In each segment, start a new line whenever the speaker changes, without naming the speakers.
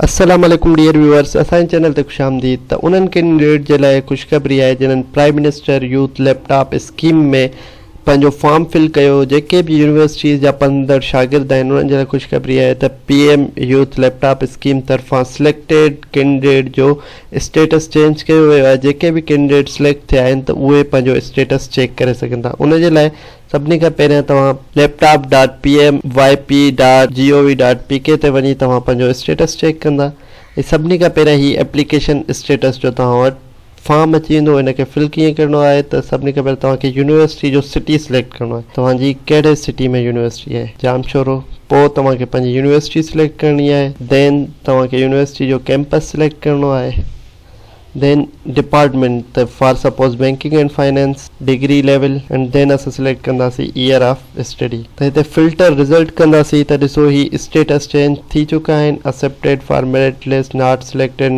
अस्सलाम वालेकुम dear viewers, असांजे चैनल ते खुशामदीद। त उन्हनि कैंडिडेट जे लाइ ख़ुशख़बरी आहे जिन्हनि prime minister youth laptop scheme में पंहिंजो फॉर्म फिल कयो। जेके बि यूनिवर्सिटीज़ जा पढ़ंदड़ शागिर्द आहिनि उन्हनि जे लाइ ख़ुशख़बरी आहे त पीएम यूथ लैपटॉप स्कीम तरफ़ां सिलेक्टेड कैंडिडेट जो स्टेटस चेंज कयो वियो आहे। जेके बि कैंडिडेट सिलेक्ट थिया आहिनि त उहे पंहिंजो स्टेटस चेक करे सघनि था। उन जे लाइ सभिनी खां पहिरियां तव्हां laptop.pmyp.gov.pk ते वञी तव्हां पंहिंजो स्टेटस चेक कंदा। ऐं सभिनी खां पहिरियां ही एप्लीकेशन स्टेटस जो तव्हां वटि फॉर्म अची वेंदो। इनखे फिल कीअं करिणो आहे त सभिनी खां पहिरियों तव्हांखे यूनिवर्सिटी जो सिटी सिलेक्ट करिणो आहे। तव्हांजी कहिड़े सिटी में यूनिवर्सिटी आहे, जाम शोरो। पोइ तव्हांखे पंहिंजी यूनिवर्सिटी सिलेक्ट करणी आहे। देन तव्हांखे यूनिवर्सिटी जो कैंपस सिलेक्ट करिणो आहे। देन डिपार्टमेंट त for suppose banking and finance, degree level, and then असां सिलेक्ट कंदासीं ईयर ऑफ स्टडी। त हिते फिल्टर रिज़ल्ट कंदासीं त ॾिसो ही स्टेटस चेंज थी चुका आहिनि। Accepted for merit list, not selected,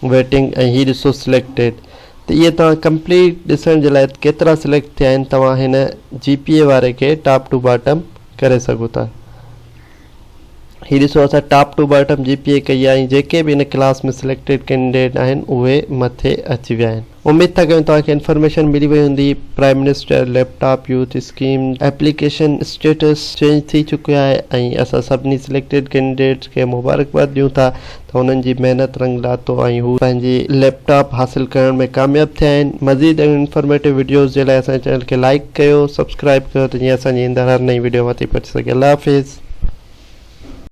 waiting ऐं हीअ ॾिसो सिलेक्टेड। त इहे तव्हां कंप्लीट ॾिसण जे लाइ केतिरा सिलेक्ट थिया आहिनि तव्हां हिन GPA वारे खे टॉप टू बॉटम करे सघो था। हीअ ॾिसो असां टॉप टू बॉटम GPA कई आहे ऐं जेके बि हिन क्लास में सिलेक्टेड कैंडिडेट आहिनि उहे मथे अची विया आहिनि। उमेद था कयूं तव्हांखे इन्फॉर्मेशन मिली वई हूंदी। Prime minister laptop youth scheme application status change थी चुकियो आहे ऐं असां सभिनी सिलेक्टेड कैंडिडेट्स खे मुबारकबाद ॾियूं था त हुननि जी महिनत रंग लाथो ऐं हू पंहिंजी लैपटॉप हासिल करण में कामयाबु थिया आहिनि। मज़ीद इंफॉर्मेटिव वीडियोज़ जे लाइ असांजे चैनल खे लाइक कयो, सब्सक्राइब कयो त जीअं असांजी ईंदड़ हर नई वीडियो मथे पहुची सघे। अल्लाह हाफ़िज़।